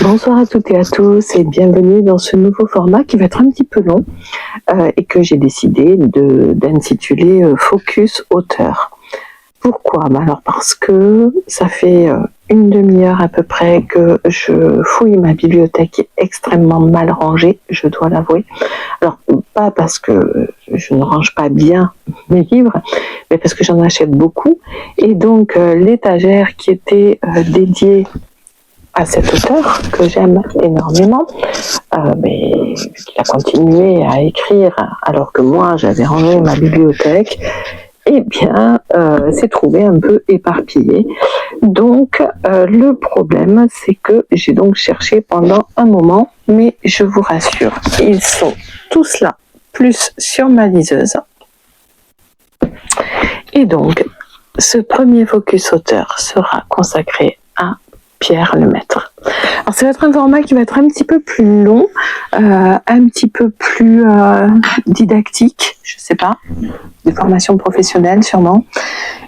Bonsoir à toutes et à tous et bienvenue dans ce nouveau format qui va être un petit peu long et que j'ai décidé d'intituler Focus auteur. Pourquoi? Alors parce que ça fait une demi-heure à peu près que je fouille ma bibliothèque extrêmement mal rangée, je dois l'avouer. Alors pas parce que je ne range pas bien mes livres, mais parce que j'en achète beaucoup. Et donc l'étagère qui était dédiée à cet auteur que j'aime énormément, mais qui a continué à écrire alors que moi j'avais rangé ma bibliothèque, eh bien s'est trouvé un peu éparpillé. Donc le problème c'est que j'ai donc cherché pendant un moment, mais je vous rassure, ils sont tous là, plus sur ma liseuse. Et donc ce premier focus auteur sera consacré à Pierre Lemaitre. Alors ça va être un format qui va être un petit peu plus long, un petit peu plus didactique, je sais pas, des formations professionnelles sûrement,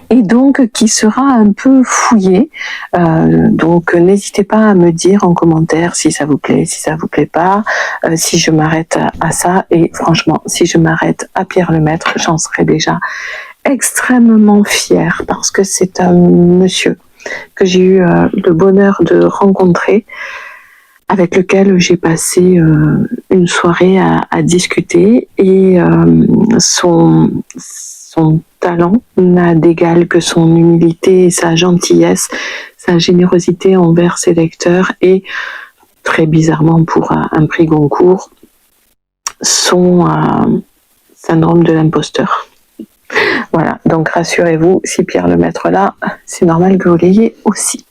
et donc qui sera un peu fouillé. Donc n'hésitez pas à me dire en commentaire si ça vous plaît, si ça vous plaît pas, si je m'arrête à ça, et franchement, si je m'arrête à Pierre Lemaitre, j'en serai déjà extrêmement fière parce que c'est un monsieur que j'ai eu le bonheur de rencontrer, avec lequel j'ai passé une soirée à discuter, et son talent n'a d'égal que son humilité, sa gentillesse, sa générosité envers ses lecteurs, et très bizarrement pour un prix Goncourt, son syndrome de l'imposteur. Voilà, donc rassurez-vous, si Pierre Lemaitre là, c'est normal que vous l'ayez aussi.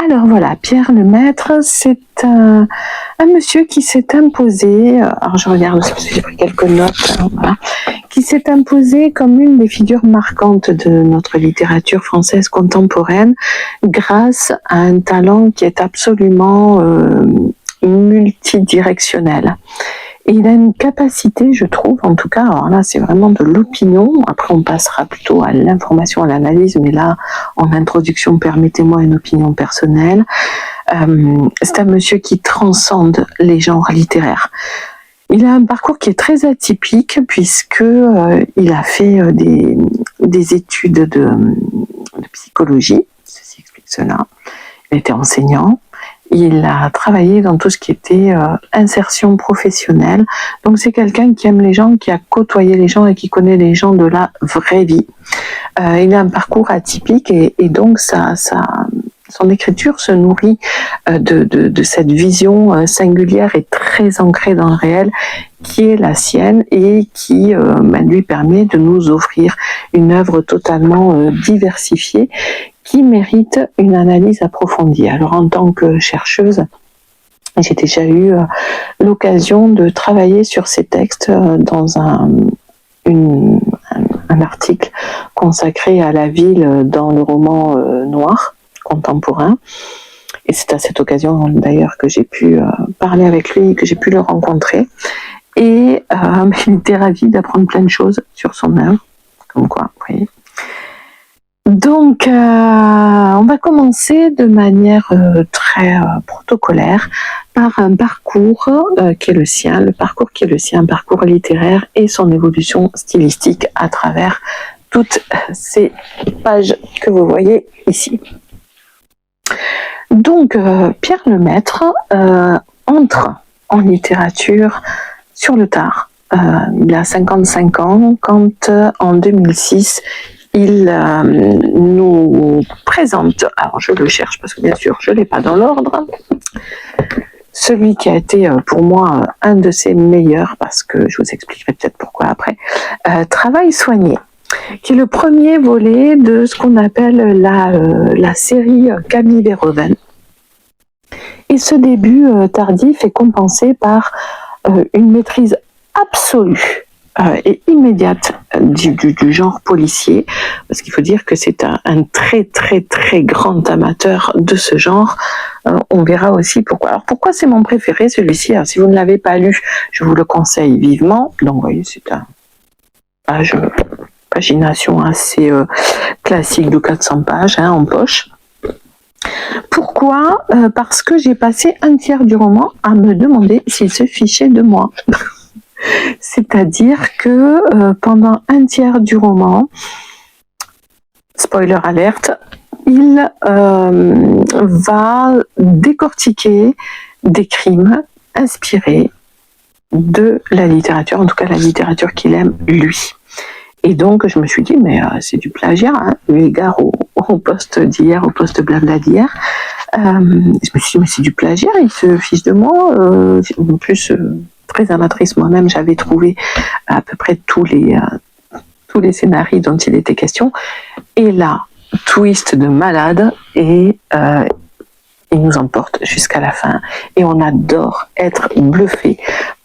Alors voilà, Pierre Lemaitre, c'est un monsieur qui s'est imposé, alors je regarde parce que j'ai pris quelques notes, voilà, qui s'est imposé comme une des figures marquantes de notre littérature française contemporaine grâce à un talent qui est absolument multidirectionnel. Et il a une capacité, je trouve, en tout cas, alors là c'est vraiment de l'opinion, après on passera plutôt à l'information, à l'analyse, mais là, en introduction, permettez-moi une opinion personnelle. C'est un monsieur qui transcende les genres littéraires. Il a un parcours qui est très atypique puisque il a fait des études de psychologie, ceci explique cela. Il était enseignant. Il a travaillé dans tout ce qui était insertion professionnelle. Donc c'est quelqu'un qui aime les gens, qui a côtoyé les gens et qui connaît les gens de la vraie vie. Il a un parcours atypique et donc son écriture se nourrit de cette vision singulière et très ancrée dans le réel qui est la sienne et qui lui permet de nous offrir une œuvre totalement diversifiée qui mérite une analyse approfondie. Alors en tant que chercheuse, j'ai déjà eu l'occasion de travailler sur ces textes dans un article consacré à la ville dans le roman noir contemporain. Et c'est à cette occasion d'ailleurs que j'ai pu parler avec lui, que j'ai pu le rencontrer. Et il était ravi d'apprendre plein de choses sur son œuvre, comme quoi, vous voyez. Donc, on va commencer de manière très protocolaire par un parcours qui est le sien, un parcours littéraire et son évolution stylistique à travers toutes ces pages que vous voyez ici. Donc, Pierre Lemaitre entre en littérature sur le tard. Il a 55 ans quand, en 2006, il nous présente, alors je le cherche parce que bien sûr je ne l'ai pas dans l'ordre, celui qui a été pour moi un de ses meilleurs, parce que je vous expliquerai peut-être pourquoi après, Travail soigné, qui est le premier volet de ce qu'on appelle la série Camille Verhoeven. Et ce début tardif est compensé par une maîtrise absolue et immédiate du genre policier, parce qu'il faut dire que c'est un très très très grand amateur de ce genre. On verra aussi pourquoi. Alors pourquoi c'est mon préféré celui-ci? Alors, si vous ne l'avez pas lu, je vous le conseille vivement. Donc vous voyez, c'est un pagination assez classique de 400 pages en poche. Pourquoi ? Parce que j'ai passé un tiers du roman à me demander s'il se fichait de moi. C'est-à-dire que pendant un tiers du roman, spoiler alerte, il va décortiquer des crimes inspirés de la littérature, en tout cas la littérature qu'il aime lui. Et donc je me suis dit, mais c'est du plagiat, hein, eu égard au post d'hier, au post blabla d'hier. Je me suis dit, mais c'est du plagiat, il se fiche de moi. En plus, très amatrice moi-même, j'avais trouvé à peu près tous les scénarios dont il était question. Et là, twist de malade, et il nous emporte jusqu'à la fin. Et on adore être bluffé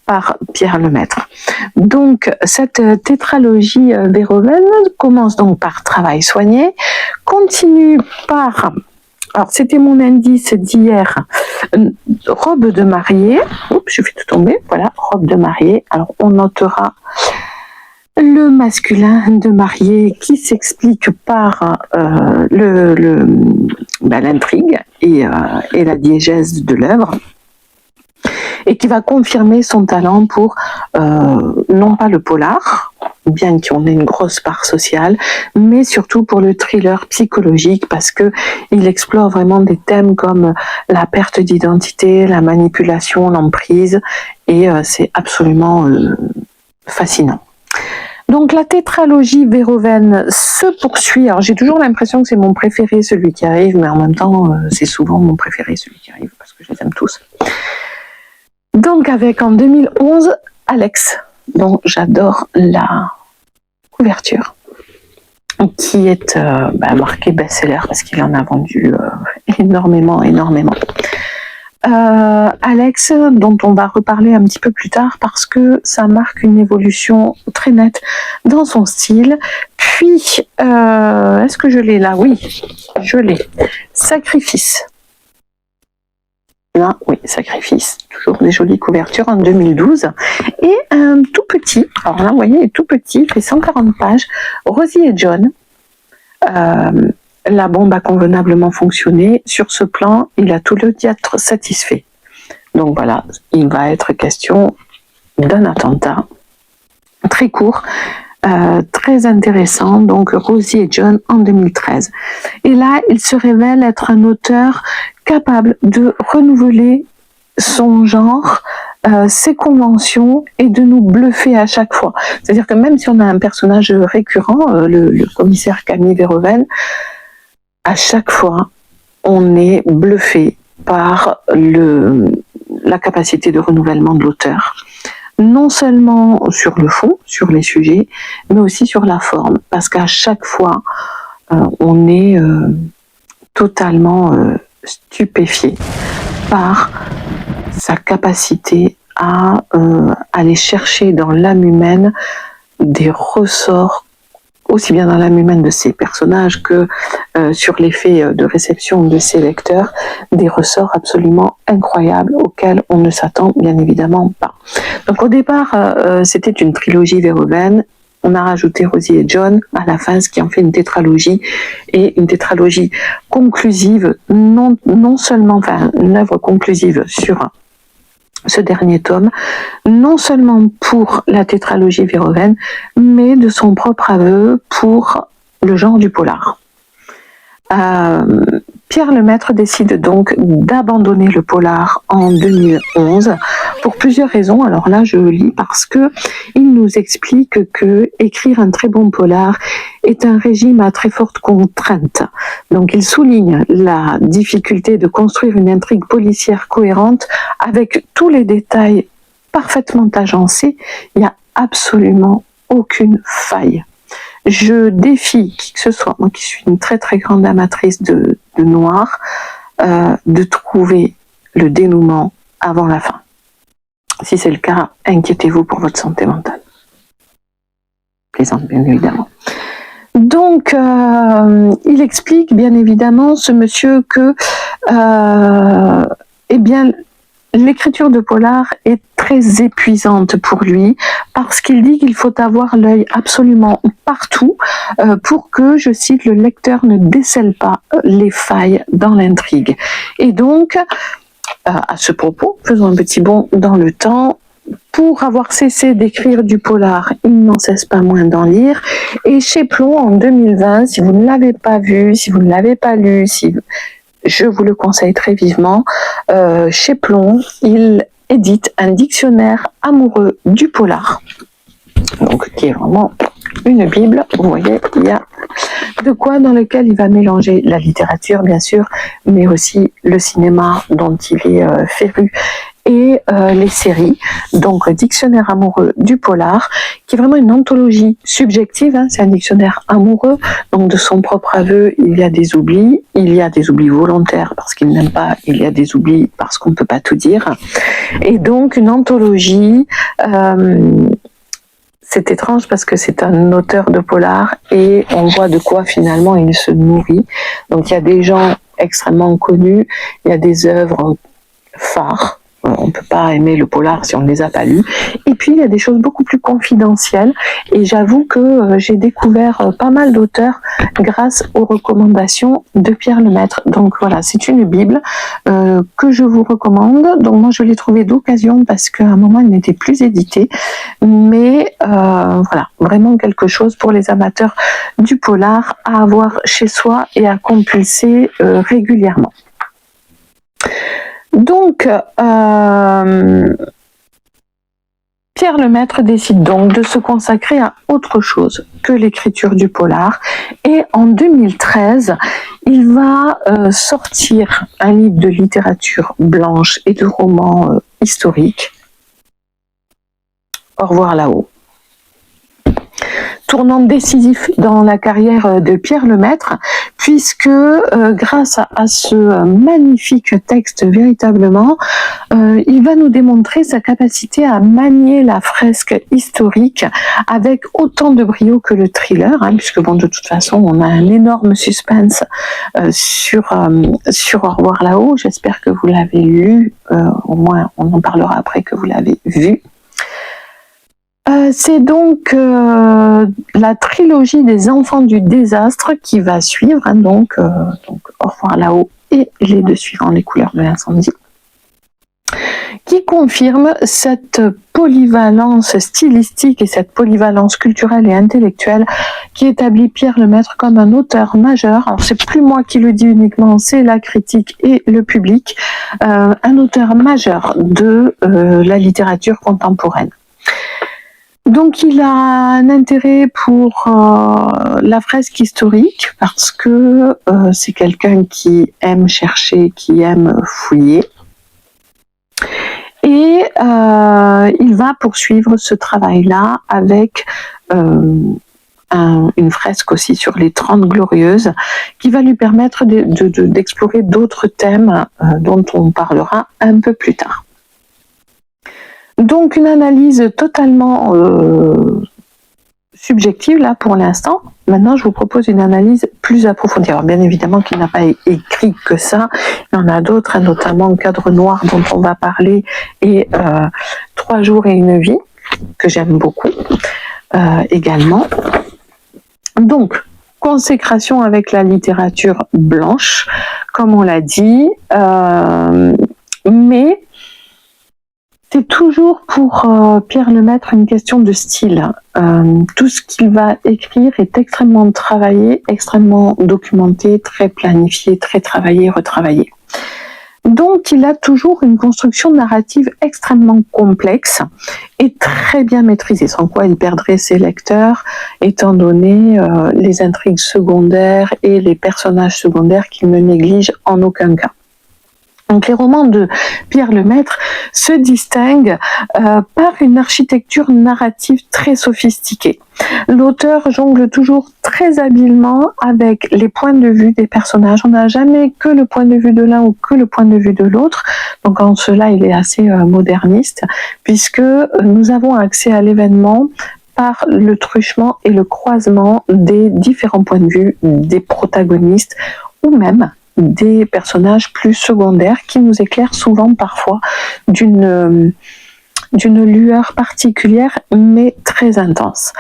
par Pierre Lemaitre. Donc, cette tétralogie Verhoeven commence donc par Travail soigné, continue par... Alors, c'était mon indice d'hier, robe de mariée. Oups, je fais tout tomber. Voilà, robe de mariée. Alors, on notera le masculin de mariée qui s'explique par l'intrigue et la diégèse de l'œuvre, et qui va confirmer son talent pour non pas le polar, bien qu'on ait une grosse part sociale, mais surtout pour le thriller psychologique, parce que il explore vraiment des thèmes comme la perte d'identité, la manipulation, l'emprise, et c'est absolument fascinant. Donc la tétralogie Verhoeven se poursuit. Alors j'ai toujours l'impression que c'est mon préféré, celui qui arrive, mais en même temps c'est souvent mon préféré, celui qui arrive, parce que je les aime tous. Donc avec en 2011, Alex, dont j'adore la couverture, qui est marqué best-seller parce qu'il en a vendu énormément. Alex, dont on va reparler un petit peu plus tard parce que ça marque une évolution très nette dans son style. Puis, est-ce que je l'ai là ? Oui, je l'ai. Sacrifice. Là, oui, Sacrifice. Toujours des jolies couvertures en 2012. Et un tout petit, alors là, vous voyez, il est tout petit, il fait 140 pages. Rosie et John. La bombe a convenablement fonctionné. Sur ce plan, il a tout le théâtre satisfait. Donc voilà, il va être question d'un attentat très court, très intéressant. Donc Rosie et John en 2013. Et là, il se révèle être un auteur capable de renouveler son genre, ses conventions, et de nous bluffer à chaque fois. C'est-à-dire que même si on a un personnage récurrent, le commissaire Camille Verhoeven, à chaque fois, on est bluffé par la capacité de renouvellement de l'auteur. Non seulement sur le fond, sur les sujets, mais aussi sur la forme. Parce qu'à chaque fois, on est totalement stupéfié par sa capacité à aller chercher dans l'âme humaine des ressorts, aussi bien dans l'âme humaine de ses personnages que sur l'effet de réception de ses lecteurs, des ressorts absolument incroyables auxquels on ne s'attend bien évidemment pas. Donc au départ, c'était une trilogie Verhoeven. On a rajouté Rosie et John à la fin, ce qui en fait une tétralogie, et une tétralogie conclusive, non seulement, enfin une œuvre conclusive sur ce dernier tome, non seulement pour la tétralogie Verhoeven, mais de son propre aveu pour le genre du polar. Pierre Lemaitre décide donc d'abandonner le polar en 2011 pour plusieurs raisons. Alors là, je lis parce que il nous explique que écrire un très bon polar est un régime à très forte contrainte. Donc il souligne la difficulté de construire une intrigue policière cohérente avec tous les détails parfaitement agencés. Il n'y a absolument aucune faille. Je défie qui que ce soit, moi qui suis une très très grande amatrice de noir, de trouver le dénouement avant la fin. Si c'est le cas, inquiétez-vous pour votre santé mentale. Plaisante, bien évidemment. Donc, il explique bien évidemment, ce monsieur, que l'écriture de polar est très épuisante pour lui parce qu'il dit qu'il faut avoir l'œil absolument partout pour que, je cite, le lecteur ne décèle pas les failles dans l'intrigue. Et donc, à ce propos, faisons un petit bond dans le temps. Pour avoir cessé d'écrire du polar, il n'en cesse pas moins d'en lire. Et chez Plon, en 2020, si vous ne l'avez pas vu, si vous ne l'avez pas lu, je vous le conseille très vivement, chez Plon, il édite un dictionnaire amoureux du polar, donc qui est vraiment une bible. Vous voyez, il y a de quoi, dans lequel il va mélanger la littérature, bien sûr, mais aussi le cinéma dont il est féru, et les séries. Donc, dictionnaire amoureux du polar, qui est vraiment une anthologie subjective, hein, c'est un dictionnaire amoureux, donc de son propre aveu, il y a des oublis volontaires parce qu'il n'aime pas, il y a des oublis parce qu'on ne peut pas tout dire, et donc une anthologie. C'est étrange parce que c'est un auteur de polar et on voit de quoi finalement il se nourrit. Donc il y a des gens extrêmement connus, il y a des œuvres phares. On ne peut pas aimer le polar si on ne les a pas lus. Et puis, il y a des choses beaucoup plus confidentielles. Et j'avoue que j'ai découvert pas mal d'auteurs grâce aux recommandations de Pierre Lemaitre. Donc voilà, c'est une Bible que je vous recommande. Donc moi, je l'ai trouvée d'occasion parce qu'à un moment, elle n'était plus éditée. Mais voilà, vraiment quelque chose pour les amateurs du polar à avoir chez soi et à compulser régulièrement. Donc, Pierre Lemaitre décide donc de se consacrer à autre chose que l'écriture du polar. Et en 2013, il va sortir un livre de littérature blanche et de romans historiques. Au revoir là-haut. Tournant décisif dans la carrière de Pierre Lemaitre, puisque grâce à ce magnifique texte véritablement, il va nous démontrer sa capacité à manier la fresque historique avec autant de brio que le thriller, hein, puisque bon, de toute façon on a un énorme suspense sur Au revoir là-haut. J'espère que vous l'avez lu, au moins on en parlera après que vous l'avez vu. C'est donc la trilogie des enfants du désastre qui va suivre, hein, donc Au revoir là-haut et les deux suivants, les couleurs de l'incendie, qui confirme cette polyvalence stylistique et cette polyvalence culturelle et intellectuelle qui établit Pierre Lemaitre comme un auteur majeur. Alors c'est plus moi qui le dis uniquement, c'est la critique et le public, un auteur majeur de la littérature contemporaine. Donc il a un intérêt pour la fresque historique parce que c'est quelqu'un qui aime chercher, qui aime fouiller. Et il va poursuivre ce travail-là avec une fresque aussi sur les 30 Glorieuses qui va lui permettre d'explorer d'autres thèmes dont on parlera un peu plus tard. Donc une analyse totalement subjective là pour l'instant. Maintenant, je vous propose une analyse plus approfondie. Alors bien évidemment qu'il n'a pas écrit que ça. Il y en a d'autres, hein, notamment Cadre Noir dont on va parler et 3 jours et une vie que j'aime beaucoup également. Donc consécration avec la littérature blanche, comme on l'a dit, mais c'est toujours pour Pierre Lemaitre une question de style. Tout ce qu'il va écrire est extrêmement travaillé, extrêmement documenté, très planifié, très travaillé, retravaillé. Donc il a toujours une construction narrative extrêmement complexe et très bien maîtrisée, sans quoi il perdrait ses lecteurs, étant donné les intrigues secondaires et les personnages secondaires qu'il ne néglige en aucun cas. Donc les romans de Pierre Lemaitre se distinguent par une architecture narrative très sophistiquée. L'auteur jongle toujours très habilement avec les points de vue des personnages. On n'a jamais que le point de vue de l'un ou que le point de vue de l'autre. Donc en cela, il est assez moderniste, puisque nous avons accès à l'événement par le truchement et le croisement des différents points de vue des protagonistes ou même des personnages plus secondaires qui nous éclairent souvent parfois d'une d'une lueur particulière, mais très intense.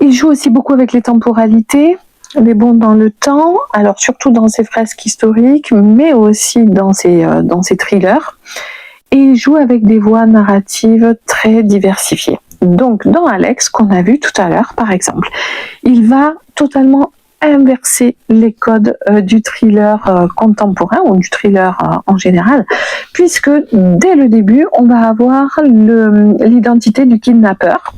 Il joue aussi beaucoup avec les temporalités, les bonds dans le temps, alors surtout dans ses fresques historiques, mais aussi dans ses thrillers. Et il joue avec des voix narratives très diversifiées. Donc, dans Alex, qu'on a vu tout à l'heure, par exemple, il va totalement inverser les codes du thriller contemporain ou du thriller en général, puisque dès le début, on va avoir l'identité du kidnappeur.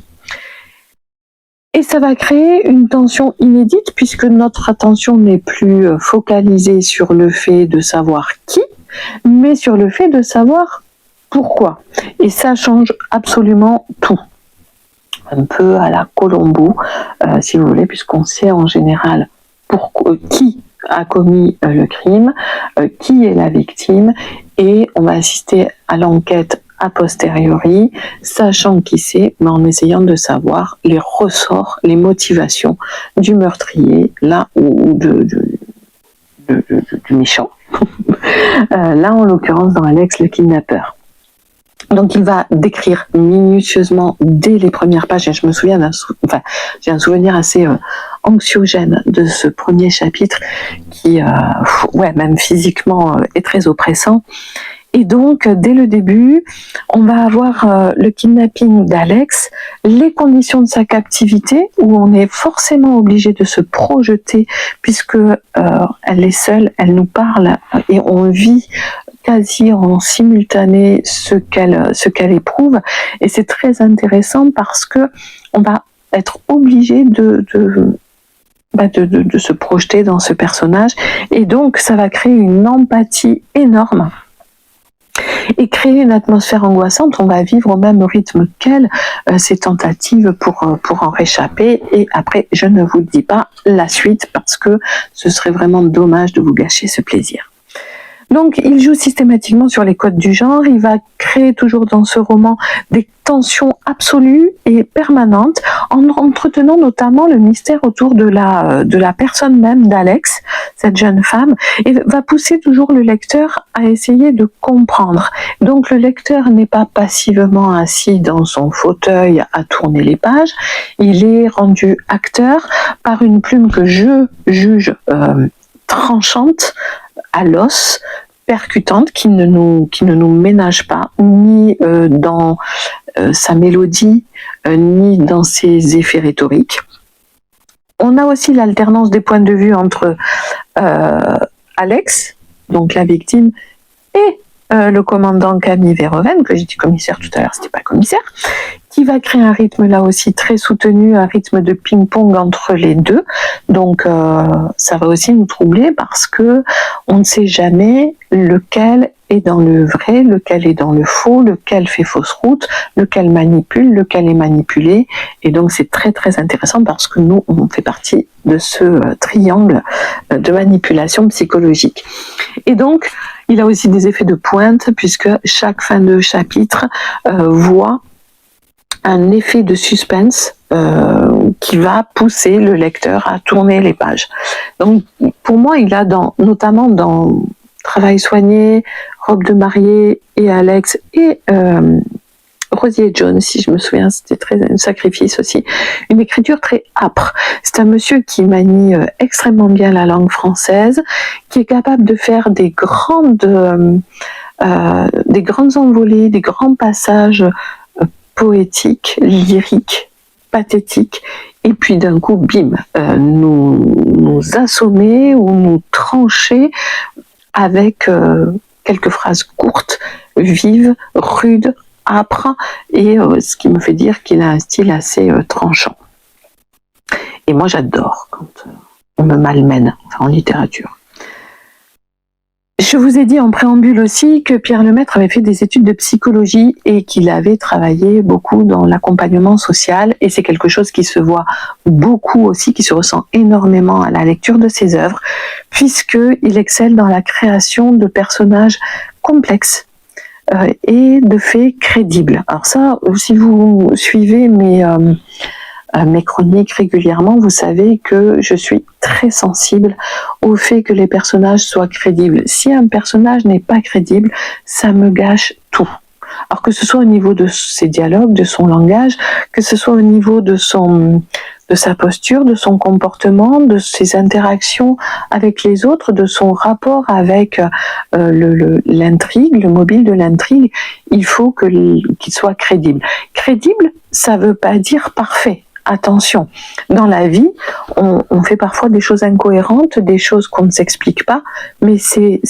Et ça va créer une tension inédite, puisque notre attention n'est plus focalisée sur le fait de savoir qui, mais sur le fait de savoir pourquoi. Et ça change absolument tout. Un peu à la Columbo, si vous voulez, puisqu'on sait en général qui a commis le crime, qui est la victime, et on va assister à l'enquête a posteriori, sachant qui c'est, mais en essayant de savoir les ressorts, les motivations du meurtrier, là, ou du méchant. Là, en l'occurrence, dans Alex, le kidnappeur. Donc il va décrire minutieusement dès les premières pages, et je me souviens j'ai un souvenir assez anxiogène de ce premier chapitre qui, même physiquement, est très oppressant. Et donc, dès le début, on va avoir le kidnapping d'Alex, les conditions de sa captivité, où on est forcément obligé de se projeter, puisque elle est seule, elle nous parle, et on vit quasi en simultané ce qu'elle éprouve. Et c'est très intéressant parce que on va être obligé de se projeter dans ce personnage. Et donc, ça va créer une empathie énorme et créer une atmosphère angoissante. On va vivre au même rythme qu'elle, ses tentatives pour en réchapper. Et après, je ne vous dis pas la suite parce que ce serait vraiment dommage de vous gâcher ce plaisir. Donc, il joue systématiquement sur les codes du genre. Il va créer toujours dans ce roman des tensions absolues et permanentes, en entretenant notamment le mystère autour de la personne même d'Alex, cette jeune femme, et va pousser toujours le lecteur à essayer de comprendre. Donc, le lecteur n'est pas passivement assis dans son fauteuil à tourner les pages. Il est rendu acteur par une plume que je juge tranchante, à l'os, percutante, qui ne nous ménage pas, ni dans sa mélodie, ni dans ses effets rhétoriques. On a aussi l'alternance des points de vue entre Alex, donc la victime, et le commandant Camille Verhoeven, que j'ai dit commissaire tout à l'heure, c'était pas commissaire, qui va créer un rythme là aussi très soutenu, un rythme de ping-pong entre les deux. Donc ça va aussi nous troubler parce que on ne sait jamais lequel est dans le vrai, lequel est dans le faux, lequel fait fausse route, lequel manipule, lequel est manipulé. Et donc c'est très très intéressant parce que nous, on fait partie de ce triangle de manipulation psychologique. Et donc, il a aussi des effets de pointe puisque chaque fin de chapitre voit un effet de suspense qui va pousser le lecteur à tourner les pages. Donc, pour moi, il a notamment dans Travail soigné, Robe de mariée et Alex et Rosie et John, si je me souviens, c'était un sacrifice aussi. Une écriture très âpre. C'est un monsieur qui manie extrêmement bien la langue française, qui est capable de faire des grandes envolées, des grands passages poétiques, lyriques, pathétiques, et puis d'un coup, bim, nous assommer ou nous trancher avec quelques phrases courtes, vives, rudes, âpres, et ce qui me fait dire qu'il a un style assez tranchant. Et moi, j'adore quand on me malmène, en littérature. Je vous ai dit en préambule aussi que Pierre Lemaitre avait fait des études de psychologie et qu'il avait travaillé beaucoup dans l'accompagnement social, et c'est quelque chose qui se voit beaucoup aussi, qui se ressent énormément à la lecture de ses œuvres, puisqu'il excelle dans la création de personnages complexes et de faits crédibles. Alors ça, si vous suivez mes chroniques régulièrement, vous savez que je suis très sensible au fait que les personnages soient crédibles. Si un personnage n'est pas crédible, ça me gâche tout. Alors que ce soit au niveau de ses dialogues, de son langage, que ce soit au niveau de sa posture, de son comportement, de ses interactions avec les autres, de son rapport avec l'intrigue, le mobile de l'intrigue, il faut qu'il soit crédible. Crédible, ça ne veut pas dire parfait. Attention, dans la vie, on fait parfois des choses incohérentes, des choses qu'on ne s'explique pas, mais c'est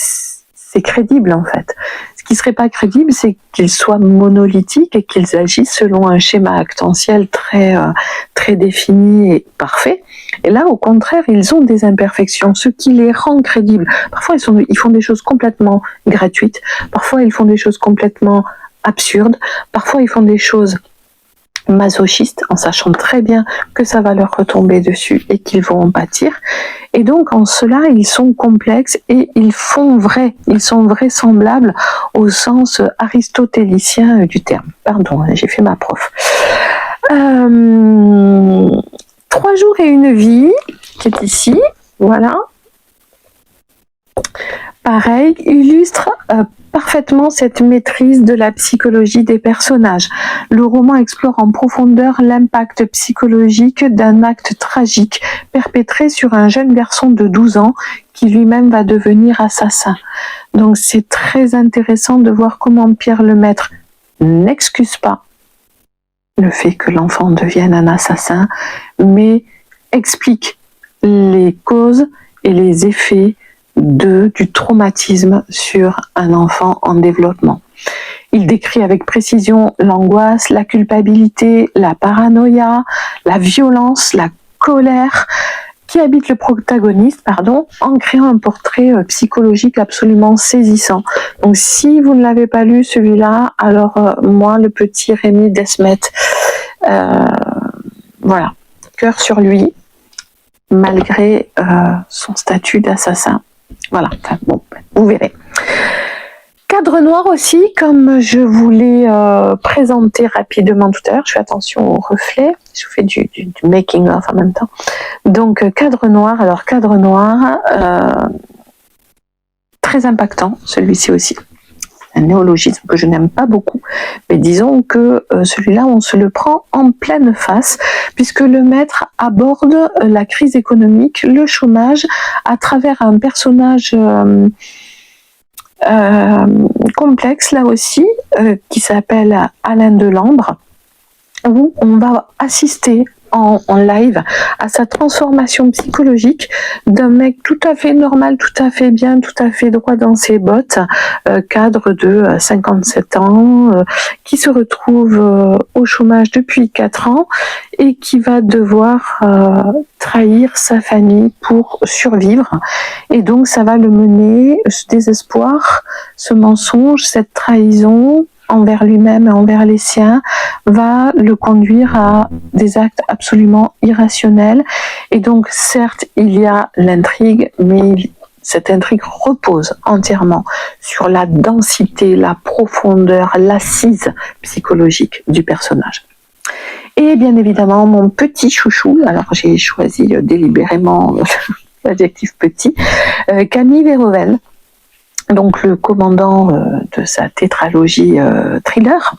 crédible en fait. Ce qui serait pas crédible, c'est qu'ils soient monolithiques et qu'ils agissent selon un schéma actentiel très défini et parfait. Et là, au contraire, ils ont des imperfections, ce qui les rend crédibles. Parfois, ils font des choses complètement gratuites. Parfois, ils font des choses complètement absurdes. Parfois, ils font des choses masochistes, en sachant très bien que ça va leur retomber dessus et qu'ils vont en pâtir. Et donc, en cela, ils sont complexes et ils sont vraisemblables au sens aristotélicien du terme. Pardon, j'ai fait ma prof. 3 jours et une vie, qui est ici, voilà. Pareil, illustre parfaitement cette maîtrise de la psychologie des personnages. Le roman explore en profondeur l'impact psychologique d'un acte tragique perpétré sur un jeune garçon de 12 ans qui lui-même va devenir assassin. Donc c'est très intéressant de voir comment Pierre Lemaitre n'excuse pas le fait que l'enfant devienne un assassin, mais explique les causes et les effets du traumatisme sur un enfant en développement. Il décrit avec précision l'angoisse, la culpabilité, la paranoïa, la violence, la colère qui habitent le protagoniste, en créant un portrait psychologique absolument saisissant. Donc si vous ne l'avez pas lu celui-là, alors moi, le petit Rémi Desmet, voilà, cœur sur lui, malgré son statut d'assassin. Voilà, enfin, bon, vous verrez. Cadre noir aussi, comme je vous l'ai présenté rapidement tout à l'heure, je fais attention au reflet, je vous fais du making of en même temps. Donc cadre noir, très impactant, celui-ci aussi. Un néologisme que je n'aime pas beaucoup, mais disons que celui-là, on se le prend en pleine face, puisque le maître aborde la crise économique, le chômage, à travers un personnage complexe, là aussi, qui s'appelle Alain Delambre, où on va assister en live à sa transformation psychologique d'un mec tout à fait normal, tout à fait bien, tout à fait droit dans ses bottes, cadre de 57 ans, qui se retrouve au chômage depuis 4 ans et qui va devoir trahir sa famille pour survivre. Et donc ça va le mener, ce désespoir, ce mensonge, cette trahison envers lui-même et envers les siens, va le conduire à des actes absolument irrationnels. Et donc, certes, il y a l'intrigue, mais cette intrigue repose entièrement sur la densité, la profondeur, l'assise psychologique du personnage. Et bien évidemment, mon petit chouchou, alors j'ai choisi délibérément l'adjectif petit, Camille Verhoeven, donc le commandant de sa tétralogie thriller.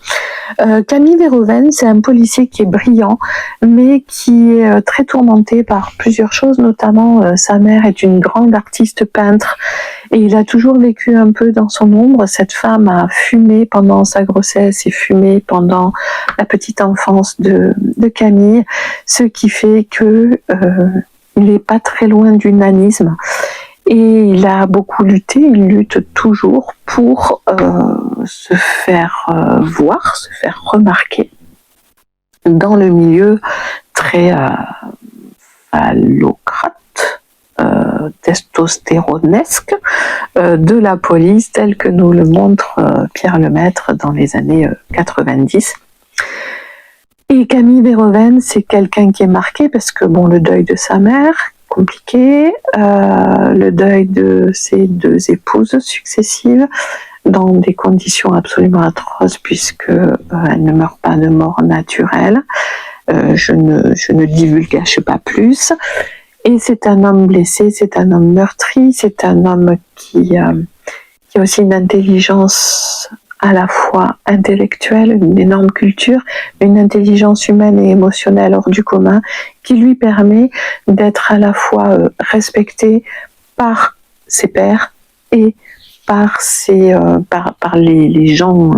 Camille Verhoeven, c'est un policier qui est brillant, mais qui est très tourmenté par plusieurs choses, notamment sa mère est une grande artiste peintre, et il a toujours vécu un peu dans son ombre. Cette femme a fumé pendant sa grossesse et fumé pendant la petite enfance de Camille, ce qui fait que il n'est pas très loin du nanisme. Et il a beaucoup lutté, il lutte toujours pour se faire voir, se faire remarquer dans le milieu très phallocrate, testostéronesque de la police, tel que nous le montre Pierre Lemaitre dans les années 90. Et Camille Verhoeven, c'est quelqu'un qui est marqué parce que le deuil de sa mère, compliqué, le deuil de ses 2 épouses successives dans des conditions absolument atroces puisque elle ne meurt pas de mort naturelle. Je ne divulgage pas plus. Et c'est un homme blessé, c'est un homme meurtri, c'est un homme qui a aussi une intelligence à la fois intellectuelle, une énorme culture, une intelligence humaine et émotionnelle hors du commun, qui lui permet d'être à la fois respecté par ses pairs et par les gens,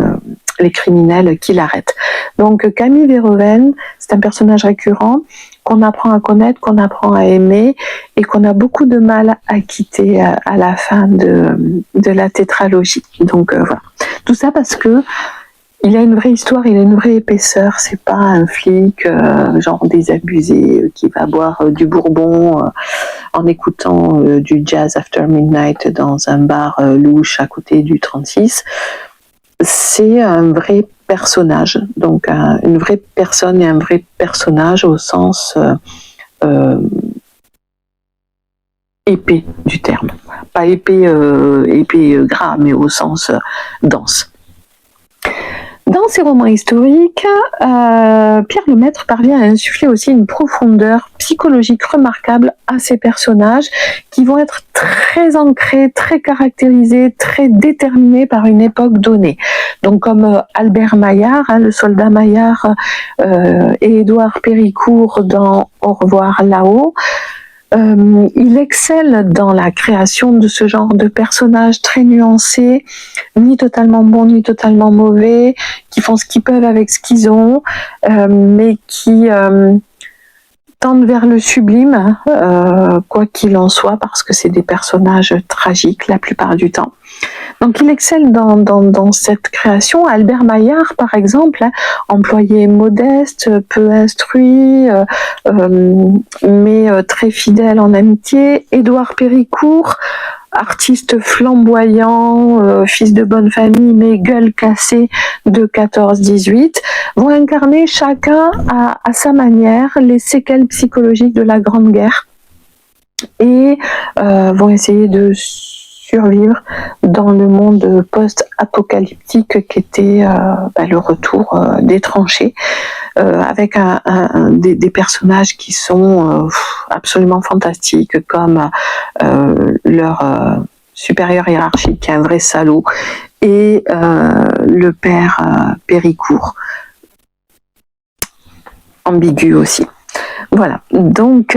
les criminels qui l'arrêtent. Donc Camille Verhoeven, c'est un personnage récurrent qu'on apprend à connaître, qu'on apprend à aimer et qu'on a beaucoup de mal à quitter à la fin de la tétralogie. Donc voilà. Tout ça parce que il a une vraie histoire, il a une vraie épaisseur. C'est pas un flic genre désabusé qui va boire du bourbon en écoutant du jazz after midnight dans un bar louche à côté du 36. C'est un vrai personnage, donc une vraie personne et un vrai personnage au sens épais du terme. Pas épais gras, mais au sens dense. Dans ses romans historiques, Pierre Lemaitre parvient à insuffler aussi une profondeur psychologique remarquable à ses personnages qui vont être très ancrés, très caractérisés, très déterminés par une époque donnée. Donc comme Albert Maillard, le soldat Maillard et Édouard Péricourt dans Au revoir là-haut, il excelle dans la création de ce genre de personnages très nuancés, ni totalement bons ni totalement mauvais, qui font ce qu'ils peuvent avec ce qu'ils ont, mais qui tendent vers le sublime, quoi qu'il en soit, parce que c'est des personnages tragiques la plupart du temps. Donc il excelle dans cette création. Albert Maillard, par exemple, employé modeste, peu instruit, mais très fidèle en amitié. Édouard Péricourt, artiste flamboyant, fils de bonne famille, mais gueule cassée de 14-18, vont incarner chacun à sa manière les séquelles psychologiques de la Grande Guerre et vont essayer de survivre dans le monde post-apocalyptique qui était le retour des tranchées, avec des personnages qui sont absolument fantastiques, comme leur supérieur hiérarchique, qui est un vrai salaud, et le père Péricourt, ambigu aussi. Voilà, donc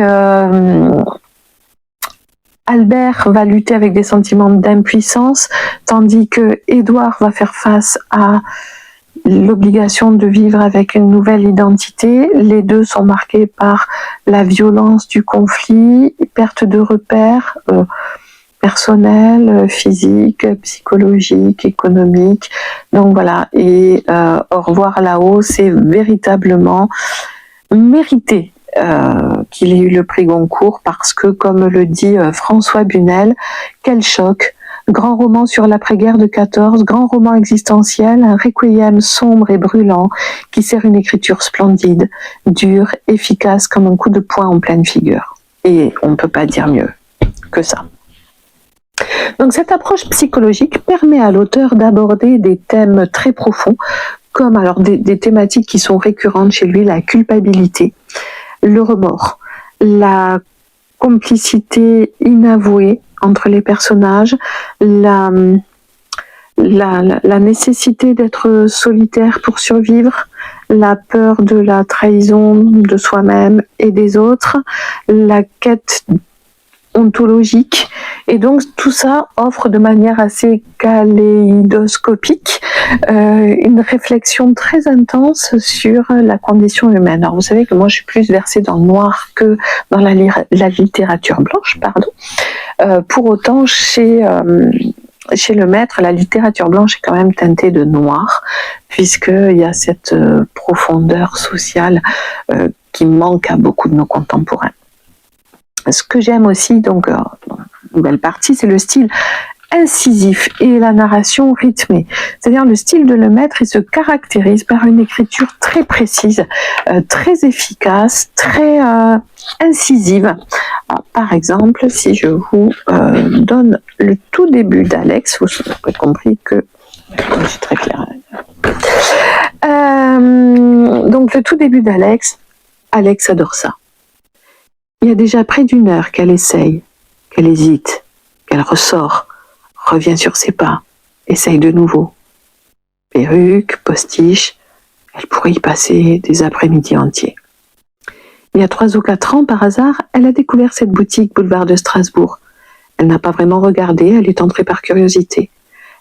Albert va lutter avec des sentiments d'impuissance, tandis que Édouard va faire face à l'obligation de vivre avec une nouvelle identité. Les deux sont marqués par la violence du conflit, perte de repères personnels, physiques, psychologiques, économiques. Donc voilà, et Au revoir là-haut, c'est véritablement mérité qu'il ait eu le prix Goncourt, parce que, comme le dit François Bunel, quel choc! Grand roman sur l'après-guerre de 14, grand roman existentiel, un requiem sombre et brûlant qui sert une écriture splendide, dure, efficace comme un coup de poing en pleine figure. Et on ne peut pas dire mieux que ça. Donc cette approche psychologique permet à l'auteur d'aborder des thèmes très profonds, comme alors des thématiques qui sont récurrentes chez lui, la culpabilité, le remords, la complicité inavouée entre les personnages, la nécessité d'être solitaire pour survivre, la peur de la trahison de soi-même et des autres, la quête ontologique, et donc tout ça offre de manière assez kaléidoscopique une réflexion très intense sur la condition humaine. Alors vous savez que moi je suis plus versée dans le noir que dans la littérature blanche, pardon. Pour autant, chez Lemaitre, la littérature blanche est quand même teintée de noir, puisqu'il y a cette profondeur sociale qui manque à beaucoup de nos contemporains. Ce que j'aime aussi, donc, dans la nouvelle partie, c'est le style incisif et la narration rythmée. C'est-à-dire le style de Lemaitre, il se caractérise par une écriture très précise, très efficace, très incisive. Alors, par exemple, si je vous donne le tout début d'Alex, vous avez compris que je suis très claire. Donc le tout début d'Alex, Alex adore ça. Il y a déjà près d'1 heure qu'elle essaye, qu'elle hésite, qu'elle ressort, revient sur ses pas, essaye de nouveau. Perruques, postiches, elle pourrait y passer des après-midi entiers. Il y a 3 ou 4 ans, par hasard, elle a découvert cette boutique boulevard de Strasbourg. Elle n'a pas vraiment regardé, elle est entrée par curiosité.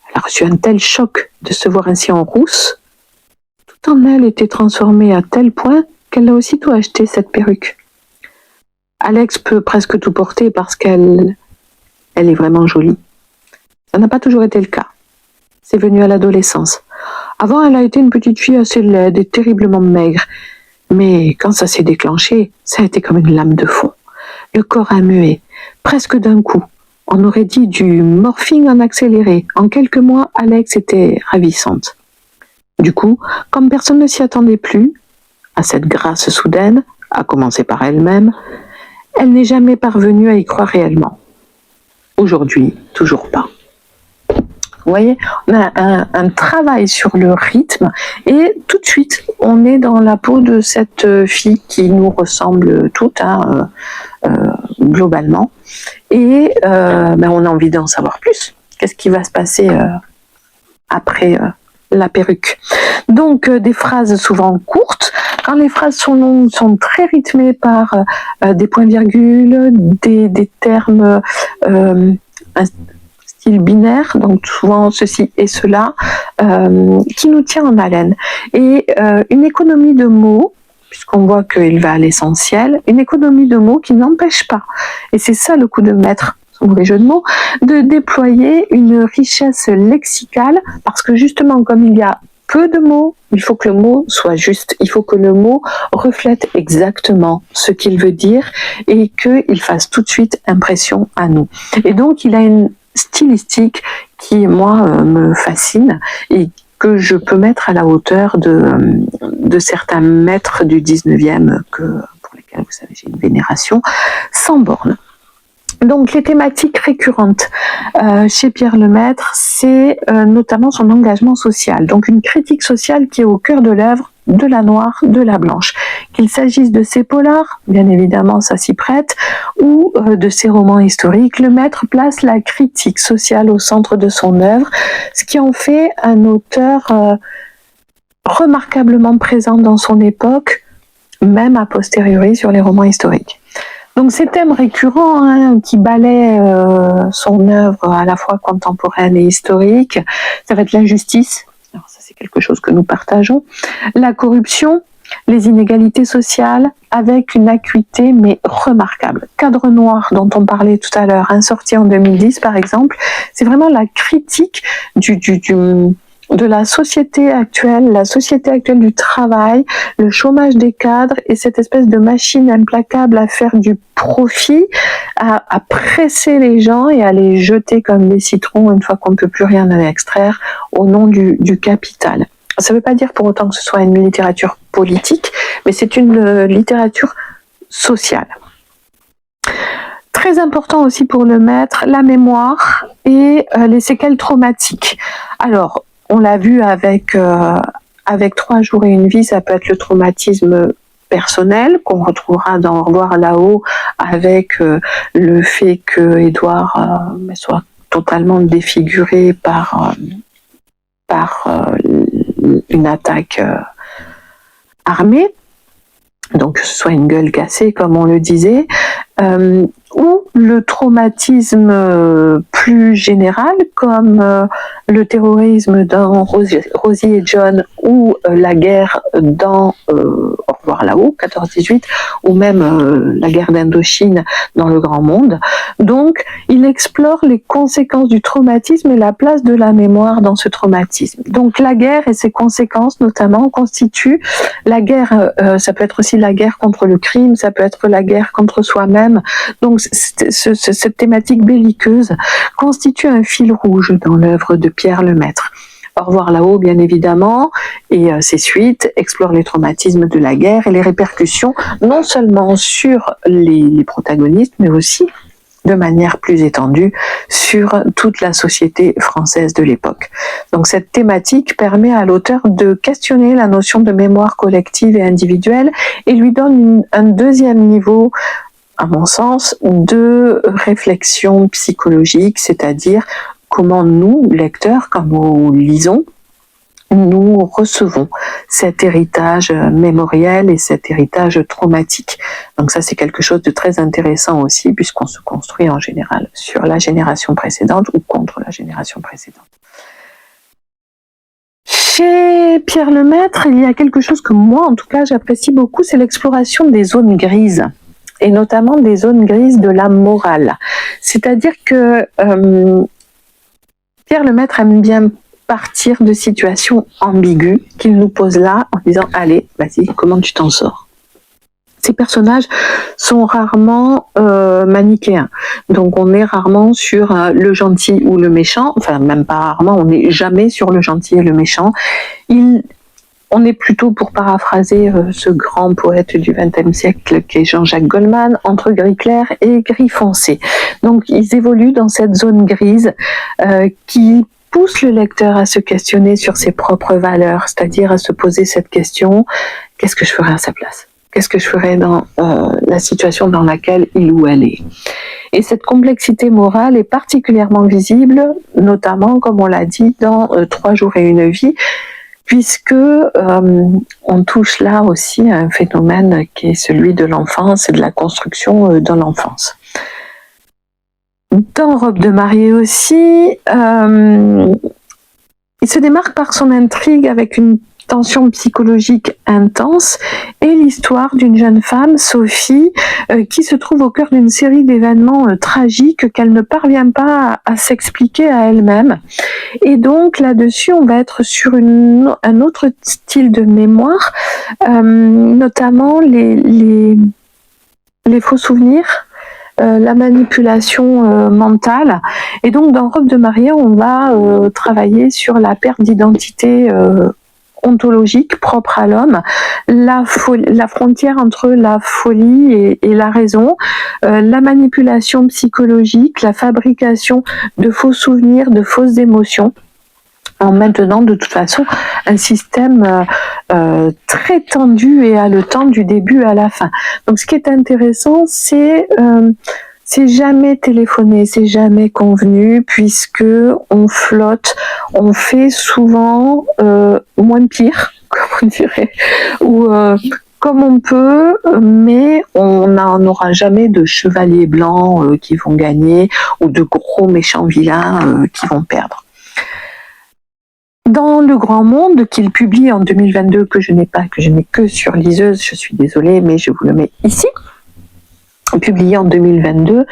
Elle a reçu un tel choc de se voir ainsi en rousse. Tout en elle était transformée à tel point qu'elle a aussitôt acheté cette perruque. Alex peut presque tout porter parce qu'elle est vraiment jolie. Ça n'a pas toujours été le cas. C'est venu à l'adolescence. Avant, elle a été une petite fille assez laide et terriblement maigre. Mais quand ça s'est déclenché, ça a été comme une lame de fond. Le corps a mué, presque d'un coup. On aurait dit du morphine en accéléré. En quelques mois, Alex était ravissante. Du coup, comme personne ne s'y attendait plus, à cette grâce soudaine, à commencer par elle-même, elle n'est jamais parvenue à y croire réellement. Aujourd'hui, toujours pas. Vous voyez, on a un travail sur le rythme et tout de suite, on est dans la peau de cette fille qui nous ressemble toutes, globalement. Et on a envie d'en savoir plus. Qu'est-ce qui va se passer après la perruque? Donc, des phrases souvent courtes. Quand les phrases sont longues, sont très rythmées par des points-virgules, des termes style binaire, donc souvent ceci et cela, qui nous tient en haleine. Et une économie de mots, puisqu'on voit qu'il va à l'essentiel, une économie de mots qui n'empêche pas, et c'est ça le coup de maître, sans mauvais jeu de mots, de déployer une richesse lexicale, parce que justement, comme il y a peu de mots, il faut que le mot soit juste, il faut que le mot reflète exactement ce qu'il veut dire et qu'il fasse tout de suite impression à nous. Et donc, il a une stylistique qui, moi, me fascine et que je peux mettre à la hauteur de certains maîtres du 19e pour lesquels, vous savez, j'ai une vénération sans borne. Donc, les thématiques récurrentes chez Pierre Lemaitre, c'est notamment son engagement social. Donc, une critique sociale qui est au cœur de l'œuvre de la noire, de la blanche. Qu'il s'agisse de ses polars, bien évidemment, ça s'y prête, ou de ses romans historiques, Lemaitre place la critique sociale au centre de son œuvre, ce qui en fait un auteur remarquablement présent dans son époque, même a posteriori sur les romans historiques. Donc ces thèmes récurrents qui balaient son œuvre à la fois contemporaine et historique, ça va être l'injustice, alors ça c'est quelque chose que nous partageons, la corruption, les inégalités sociales, avec une acuité mais remarquable. Cadre noir dont on parlait tout à l'heure, sorti en 2010 par exemple, c'est vraiment la critique de la société actuelle du travail, le chômage des cadres et cette espèce de machine implacable à faire du profit, à presser les gens et à les jeter comme des citrons une fois qu'on ne peut plus rien en extraire au nom du capital. Ça ne veut pas dire pour autant que ce soit une littérature politique, mais c'est une littérature sociale. Très important aussi pour Lemaitre, la mémoire et les séquelles traumatiques. Alors, on l'a vu avec 3 jours et une vie, ça peut être le traumatisme personnel qu'on retrouvera dans Au revoir là-haut avec le fait que Édouard soit totalement défiguré par une attaque armée, donc que ce soit une gueule cassée comme on le disait, ou le traumatisme plus général comme le terrorisme dans Rosie et John ou la guerre dans Au revoir là-haut, 14-18, ou même la guerre d'Indochine dans Le Grand Monde. Donc, il explore les conséquences du traumatisme et la place de la mémoire dans ce traumatisme. Donc, la guerre et ses conséquences, notamment, constituent la guerre, ça peut être aussi la guerre contre le crime, ça peut être la guerre contre soi-même. Donc, cette thématique belliqueuse constitue un fil rouge dans l'œuvre de Pierre Lemaitre. Au revoir là-haut, bien évidemment, et ses suites explorent les traumatismes de la guerre et les répercussions, non seulement sur les protagonistes, mais aussi, de manière plus étendue, sur toute la société française de l'époque. Donc cette thématique permet à l'auteur de questionner la notion de mémoire collective et individuelle et lui donne un deuxième niveau, à mon sens, de réflexion psychologique, c'est-à-dire comment nous, lecteurs, quand nous lisons, nous recevons cet héritage mémoriel et cet héritage traumatique. Donc ça, c'est quelque chose de très intéressant aussi, puisqu'on se construit en général sur la génération précédente ou contre la génération précédente. Chez Pierre Lemaître, il y a quelque chose que moi, en tout cas, j'apprécie beaucoup, c'est l'exploration des zones grises, et notamment des zones grises de la morale. C'est-à-dire que Pierre Lemaître aime bien partir de situations ambiguës qu'il nous pose là en disant « Allez, vas-y, comment tu t'en sors ?» Ces personnages sont rarement manichéens. Donc on est rarement sur le gentil ou le méchant, enfin même pas rarement, on n'est jamais sur le gentil et le méchant. On est plutôt, pour paraphraser ce grand poète du XXe siècle qui est Jean-Jacques Goldman, entre gris clair et gris foncé. Donc ils évoluent dans cette zone grise qui pousse le lecteur à se questionner sur ses propres valeurs, c'est-à-dire à se poser cette question, qu'est-ce que je ferais à sa place ? Qu'est-ce que je ferais dans la situation dans laquelle il ou elle est ? Et cette complexité morale est particulièrement visible, notamment, comme on l'a dit, dans 3 jours et une vie, puisque on touche là aussi à un phénomène qui est celui de l'enfance et de la construction de l'enfance. Dans Robe de mariée aussi, il se démarque par son intrigue avec une tension psychologique intense et l'histoire d'une jeune femme, Sophie, qui se trouve au cœur d'une série d'événements tragiques qu'elle ne parvient pas à s'expliquer à elle-même. Et donc là-dessus, on va être sur un autre style de mémoire, notamment les faux souvenirs, la manipulation mentale. Et donc dans Robe de mariée, on va travailler sur la perte d'identité ontologique propre à l'homme, la frontière entre la folie et la raison, la manipulation psychologique, la fabrication de faux souvenirs, de fausses émotions, en maintenant de toute façon un système très tendu et haletant du début à la fin. Donc ce qui est intéressant, c'est jamais téléphoné, c'est jamais convenu, puisque on flotte, on fait souvent moins pire, comme on dirait, ou comme on peut, mais on n'aura jamais de chevaliers blancs qui vont gagner, ou de gros méchants vilains qui vont perdre. Dans Le Grand Monde, qu'il publie en 2022, que je n'ai que sur liseuse, je suis désolée, mais je vous le mets ici, publié en 2022,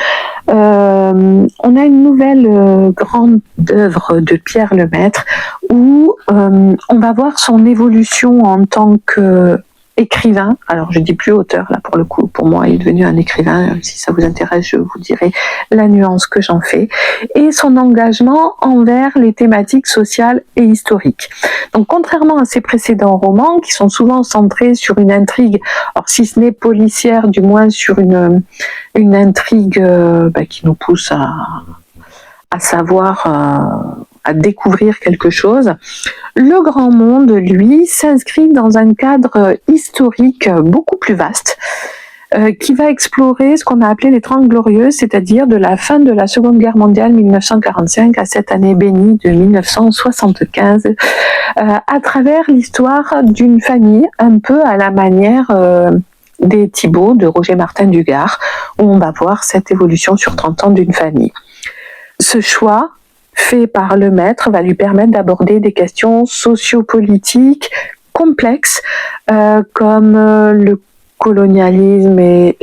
on a une nouvelle grande œuvre de Pierre Lemaître où on va voir son évolution en tant qu'écrivain. Alors je dis plus auteur là pour le coup, pour moi il est devenu un écrivain. Si ça vous intéresse, je vous dirai la nuance que j'en fais, et son engagement envers les thématiques sociales et historiques. Donc contrairement à ses précédents romans qui sont souvent centrés sur une intrigue, alors si ce n'est policière, du moins sur une intrigue qui nous pousse à savoir, à découvrir quelque chose, Le Grand Monde, lui, s'inscrit dans un cadre historique beaucoup plus vaste, qui va explorer ce qu'on a appelé les 30 Glorieuses, c'est-à-dire de la fin de la Seconde Guerre mondiale 1945 à cette année bénie de 1975, à travers l'histoire d'une famille, un peu à la manière des Thibault de Roger Martin du Gard, où on va voir cette évolution sur 30 ans d'une famille. Ce choix fait par Lemaître va lui permettre d'aborder des questions sociopolitiques complexes, comme le colonialisme et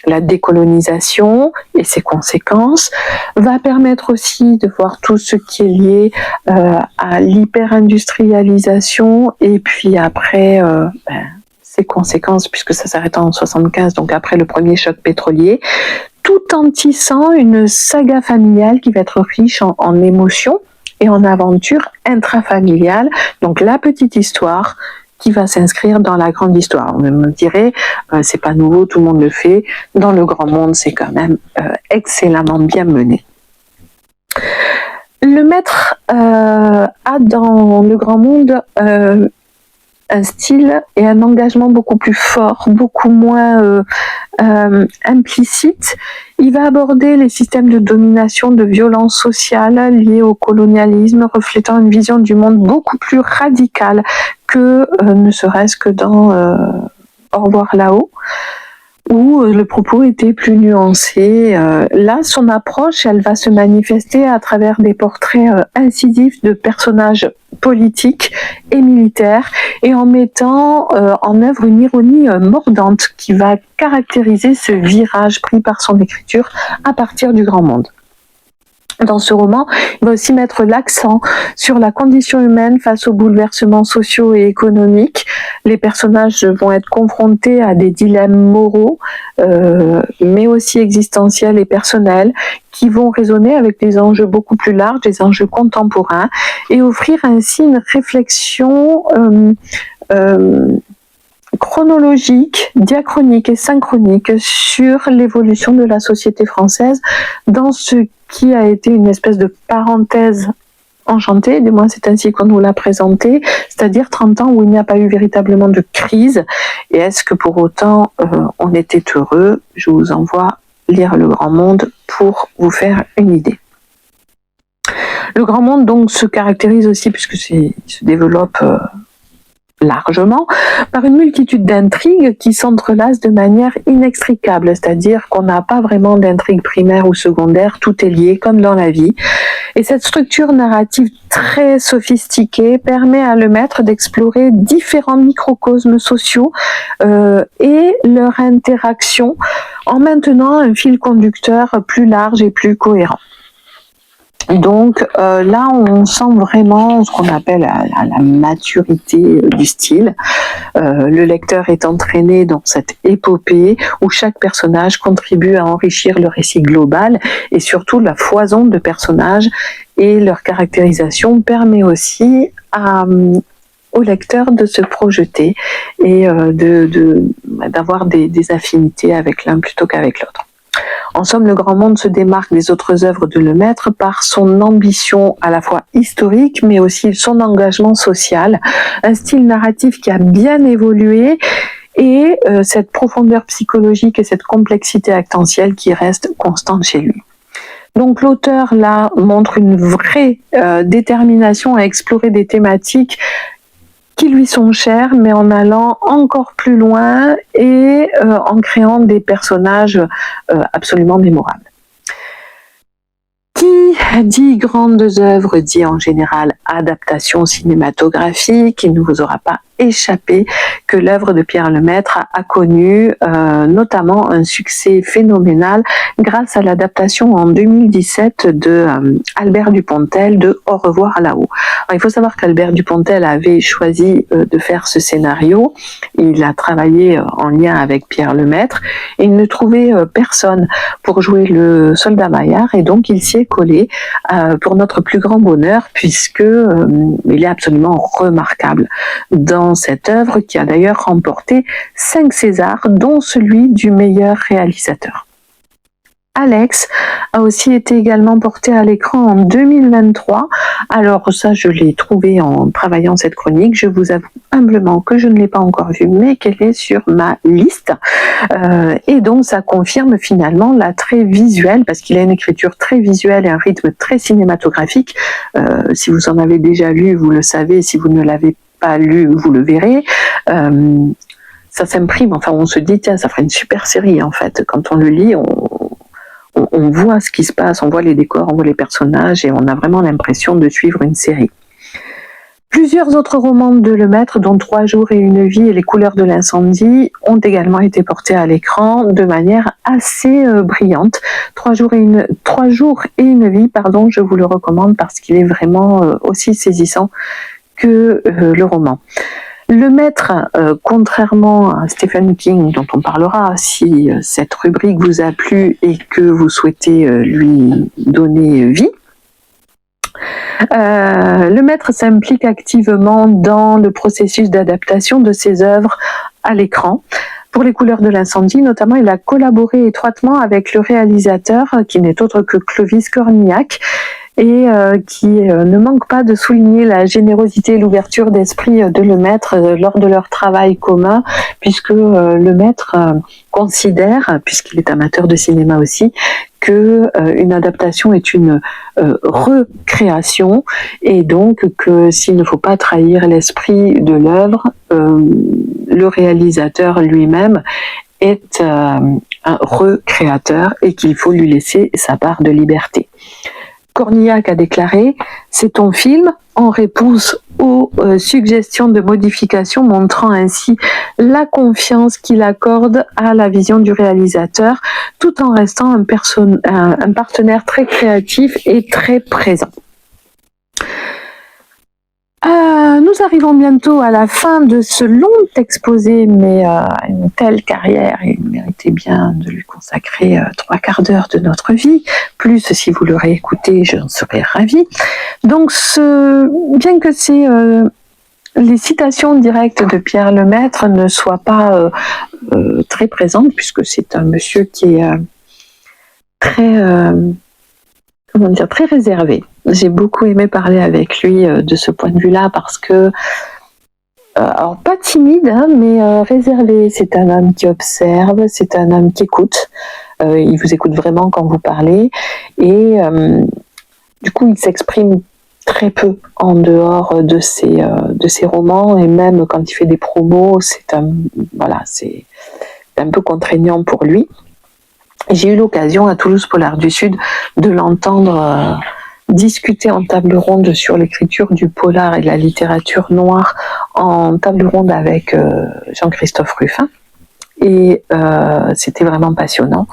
la décolonisation et ses conséquences, va permettre aussi de voir tout ce qui est lié à l'hyper-industrialisation et puis après ses conséquences, puisque ça s'arrête en 75, donc après le premier choc pétrolier, tout en tissant une saga familiale qui va être riche en émotions et en aventures intrafamiliales, donc la petite histoire qui va s'inscrire dans la grande histoire. On me dirait, c'est pas nouveau, tout le monde le fait. Dans Le Grand Monde, c'est quand même excellemment bien mené. Lemaître a dans Le Grand Monde un style et un engagement beaucoup plus fort, beaucoup moins implicite. Il va aborder les systèmes de domination, de violence sociale liés au colonialisme, reflétant une vision du monde beaucoup plus radicale que ne serait-ce que dans Au revoir là-haut, où le propos était plus nuancé. Là, son approche, elle va se manifester à travers des portraits incisifs de personnages politiques et militaires, et en mettant en œuvre une ironie mordante qui va caractériser ce virage pris par son écriture à partir du grand monde. Dans ce roman, il va aussi mettre l'accent sur la condition humaine face aux bouleversements sociaux et économiques. Les personnages vont être confrontés à des dilemmes moraux, mais aussi existentiels et personnels, qui vont résonner avec des enjeux beaucoup plus larges, des enjeux contemporains, et offrir ainsi une réflexion chronologique, diachronique et synchronique sur l'évolution de la société française dans ce qui a été une espèce de parenthèse enchantée, du moins c'est ainsi qu'on nous l'a présenté, c'est-à-dire 30 ans où il n'y a pas eu véritablement de crise. Et est-ce que pour autant on était heureux? Je vous envoie lire Le Grand Monde pour vous faire une idée. Le Grand Monde donc se caractérise aussi, puisque il se développe largement, par une multitude d'intrigues qui s'entrelacent de manière inextricable, c'est-à-dire qu'on n'a pas vraiment d'intrigue primaire ou secondaire, tout est lié comme dans la vie. Et cette structure narrative très sophistiquée permet à le maître d'explorer différents microcosmes sociaux et leur interaction en maintenant un fil conducteur plus large et plus cohérent. Donc là, on sent vraiment ce qu'on appelle la maturité du style. Le lecteur est entraîné dans cette épopée où chaque personnage contribue à enrichir le récit global, et surtout la foison de personnages et leur caractérisation permet aussi au lecteur de se projeter et d'avoir des affinités avec l'un plutôt qu'avec l'autre. En somme, Le Grand Monde se démarque des autres œuvres de Lemaître par son ambition à la fois historique, mais aussi son engagement social, un style narratif qui a bien évolué, et cette profondeur psychologique et cette complexité actentielle qui reste constante chez lui. Donc l'auteur là montre une vraie détermination à explorer des thématiques qui lui sont chers, mais en allant encore plus loin et en créant des personnages absolument mémorables. Qui dit grandes œuvres dit en général adaptation cinématographique. Il ne vous aura pas échappé que l'œuvre de Pierre Lemaître a connu notamment un succès phénoménal grâce à l'adaptation en 2017 de Albert Dupontel de Au revoir là-haut. Alors, il faut savoir qu'Albert Dupontel avait choisi de faire ce scénario. Il a travaillé en lien avec Pierre Lemaître et il ne trouvait personne pour jouer le soldat Maillard, et donc il s'y est collé pour notre plus grand bonheur, puisque il est absolument remarquable dans cette œuvre qui a d'ailleurs remporté 5 Césars, dont celui du meilleur réalisateur. Alex a aussi été également porté à l'écran en 2023. Alors ça, je l'ai trouvé en travaillant cette chronique. Je vous avoue humblement que je ne l'ai pas encore vue, mais qu'elle est sur ma liste. Et donc ça confirme finalement l'attrait visuel, parce qu'il a une écriture très visuelle et un rythme très cinématographique. Si vous en avez déjà lu, vous le savez. Si vous ne l'avez pas lu, vous le verrez. Ça s'imprime. Enfin, on se dit tiens, ça ferait une super série en fait. Quand on le lit, on voit ce qui se passe, on voit les décors, on voit les personnages, et on a vraiment l'impression de suivre une série. Plusieurs autres romans de Lemaître, dont 3 jours et une vie et Les couleurs de l'incendie, ont également été portés à l'écran de manière assez brillante. 3 jours et une vie, je vous le recommande parce qu'il est vraiment aussi saisissant que le roman. Lemaître, contrairement à Stephen King, dont on parlera si cette rubrique vous a plu et que vous souhaitez lui donner vie, Lemaître s'implique activement dans le processus d'adaptation de ses œuvres à l'écran. Pour Les couleurs de l'incendie, notamment, il a collaboré étroitement avec le réalisateur, qui n'est autre que Clovis Cornillac. et qui ne manque pas de souligner la générosité et l'ouverture d'esprit de Lemaître lors de leur travail commun, puisque Lemaître considère, puisqu'il est amateur de cinéma aussi, que une adaptation est une recréation, et donc que s'il ne faut pas trahir l'esprit de l'œuvre, le réalisateur lui-même est un recréateur et qu'il faut lui laisser sa part de liberté. Cornillac a déclaré « C'est ton film » en réponse aux suggestions de modification, montrant ainsi la confiance qu'il accorde à la vision du réalisateur, tout en restant un partenaire très créatif et très présent. Nous arrivons bientôt à la fin de ce long exposé, mais une telle carrière, il méritait bien de lui consacrer 3/4 d'heure de notre vie, plus si vous l'aurez écouté, j'en serais ravie. Donc, bien que les citations directes de Pierre Lemaître ne soient pas très présentes, puisque c'est un monsieur qui est très réservé. J'ai beaucoup aimé parler avec lui de ce point de vue-là parce que, alors pas timide, hein, mais réservé. C'est un homme qui observe, c'est un homme qui écoute. Il vous écoute vraiment quand vous parlez et du coup il s'exprime très peu en dehors de ses romans, et même quand il fait des promos, c'est un peu contraignant pour lui. J'ai eu l'occasion à Toulouse Polar du Sud de l'entendre discuter en table ronde sur l'écriture du polar et de la littérature noire en table ronde avec Jean-Christophe Ruffin, et c'était vraiment passionnant.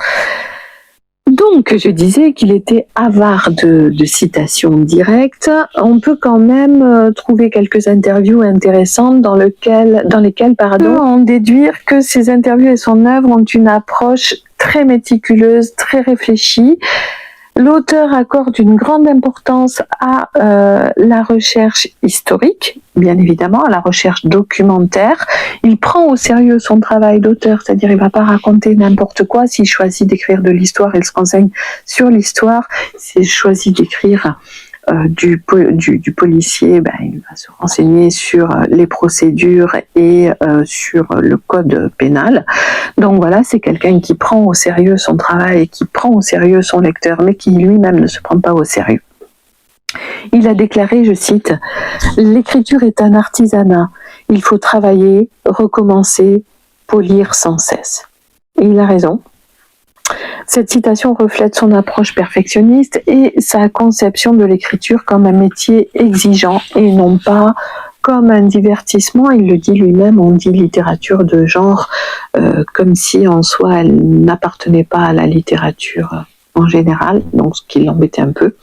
Donc, je disais qu'il était avare de citations directes. On peut quand même trouver quelques interviews intéressantes dans lesquelles on déduire que ces interviews et son œuvre ont une approche très méticuleuse, très réfléchie. L'auteur accorde une grande importance à la recherche historique, bien évidemment, à la recherche documentaire. Il prend au sérieux son travail d'auteur, c'est-à-dire il ne va pas raconter n'importe quoi. S'il choisit d'écrire de l'histoire, il se renseigne sur l'histoire. S'il choisit d'écrire du policier, il va se renseigner sur les procédures et sur le code pénal. Donc voilà, c'est quelqu'un qui prend au sérieux son travail et qui prend au sérieux son lecteur, mais qui lui-même ne se prend pas au sérieux. Il a déclaré, je cite, « L'écriture est un artisanat. Il faut travailler, recommencer, polir sans cesse. » Et il a raison. Cette citation reflète son approche perfectionniste et sa conception de l'écriture comme un métier exigeant et non pas comme un divertissement. Il le dit lui-même, on dit littérature de genre comme si en soi elle n'appartenait pas à la littérature en général, donc ce qui l'embêtait un peu.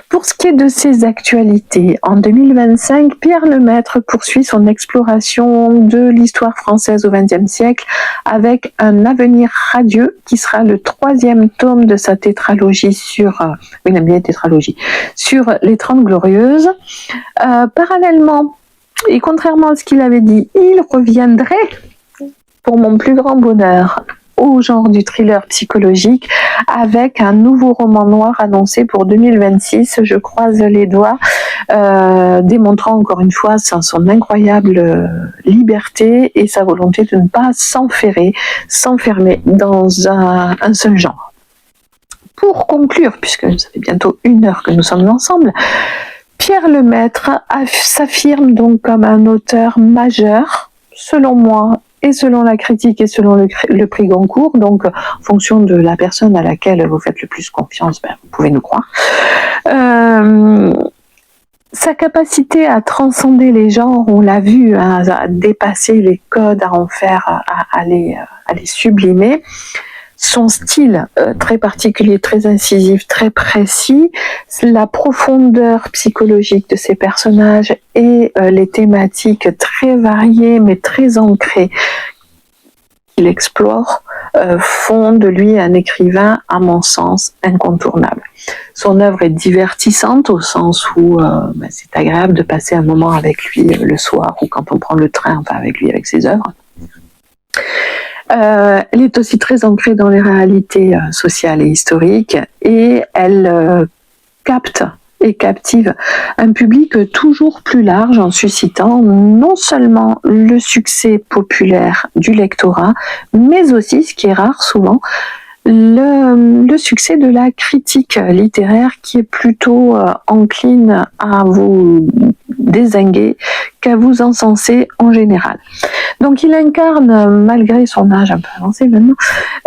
Pour ce qui est de ses actualités, en 2025, Pierre Lemaître poursuit son exploration de l'histoire française au XXe siècle avec Un avenir radieux, qui sera le 3e tome de sa tétralogie sur les 30 Glorieuses. Parallèlement, et contrairement à ce qu'il avait dit, il reviendrait, pour mon plus grand bonheur, au genre du thriller psychologique, avec un nouveau roman noir annoncé pour 2026. Je croise les doigts, démontrant encore une fois son incroyable liberté et sa volonté de ne pas s'enfermer dans un seul genre. Pour conclure, puisque ça fait bientôt 1 heure que nous sommes ensemble, Pierre Lemaître s'affirme donc comme un auteur majeur, selon moi, et selon la critique et selon le prix Goncourt. Donc, en fonction de la personne à laquelle vous faites le plus confiance, vous pouvez nous croire. Sa capacité à transcender les genres, on l'a vu, à dépasser les codes, à en faire, à les sublimer. Son style très particulier, très incisif, très précis, la profondeur psychologique de ses personnages et les thématiques très variées mais très ancrées qu'il explore font de lui un écrivain, à mon sens, incontournable. Son œuvre est divertissante au sens où c'est agréable de passer un moment avec lui le soir ou quand on prend le train, avec lui, avec ses œuvres. Elle est aussi très ancrée dans les réalités sociales et historiques, et elle capte et captive un public toujours plus large en suscitant non seulement le succès populaire du lectorat, mais aussi, ce qui est rare souvent, le succès de la critique littéraire qui est plutôt encline à vous dézinguer qu'à vous encenser en général. Donc il incarne, malgré son âge un peu avancé maintenant,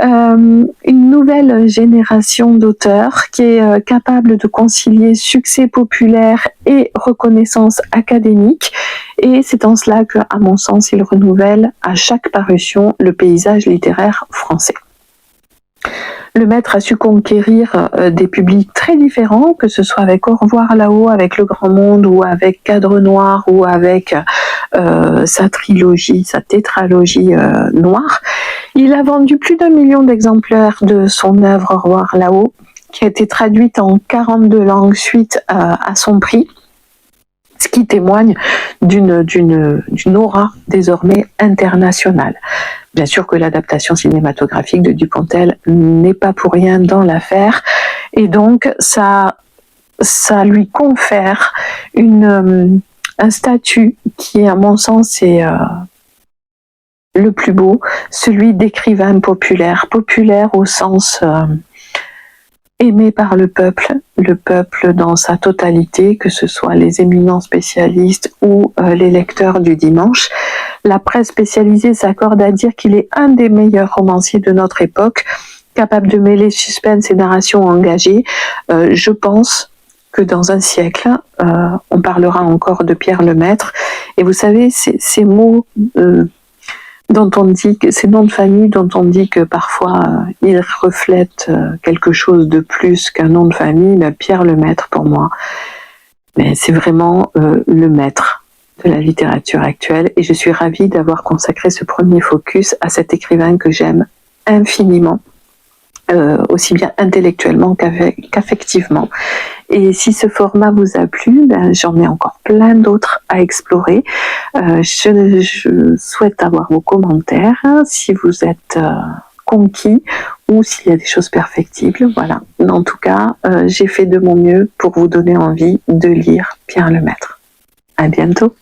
une nouvelle génération d'auteurs qui est capable de concilier succès populaire et reconnaissance académique. Et c'est en cela que, à mon sens, il renouvelle à chaque parution le paysage littéraire français. Le maître a su conquérir des publics très différents, que ce soit avec Au revoir là-haut, avec Le Grand Monde, ou avec Cadre Noir, ou avec sa trilogie, sa tétralogie noire. Il a vendu plus d'1 million d'exemplaires de son œuvre Au revoir là-haut, qui a été traduite en 42 langues suite à son prix, ce qui témoigne d'une aura désormais internationale. Bien sûr que l'adaptation cinématographique de Dupontel n'est pas pour rien dans l'affaire, et donc ça lui confère un statut qui, à mon sens, est le plus beau, celui d'écrivain populaire au sens aimé par le peuple dans sa totalité, que ce soit les éminents spécialistes ou les lecteurs du dimanche. La presse spécialisée s'accorde à dire qu'il est un des meilleurs romanciers de notre époque, capable de mêler suspense et narration engagée. Je pense que dans un siècle, on parlera encore de Pierre Lemaitre. Et vous savez, ces mots dont on dit que ces noms de famille dont on dit que parfois ils reflètent quelque chose de plus qu'un nom de famille, ben Pierre Lemaitre pour moi, mais c'est vraiment le maître de la littérature actuelle, et je suis ravie d'avoir consacré ce premier focus à cet écrivain que j'aime infiniment, aussi bien intellectuellement qu'affectivement. Et si ce format vous a plu, ben, j'en ai encore plein d'autres à explorer. Je souhaite avoir vos commentaires, si vous êtes conquis ou s'il y a des choses perfectibles. Voilà. En tout cas, j'ai fait de mon mieux pour vous donner envie de lire Pierre Lemaitre. À bientôt.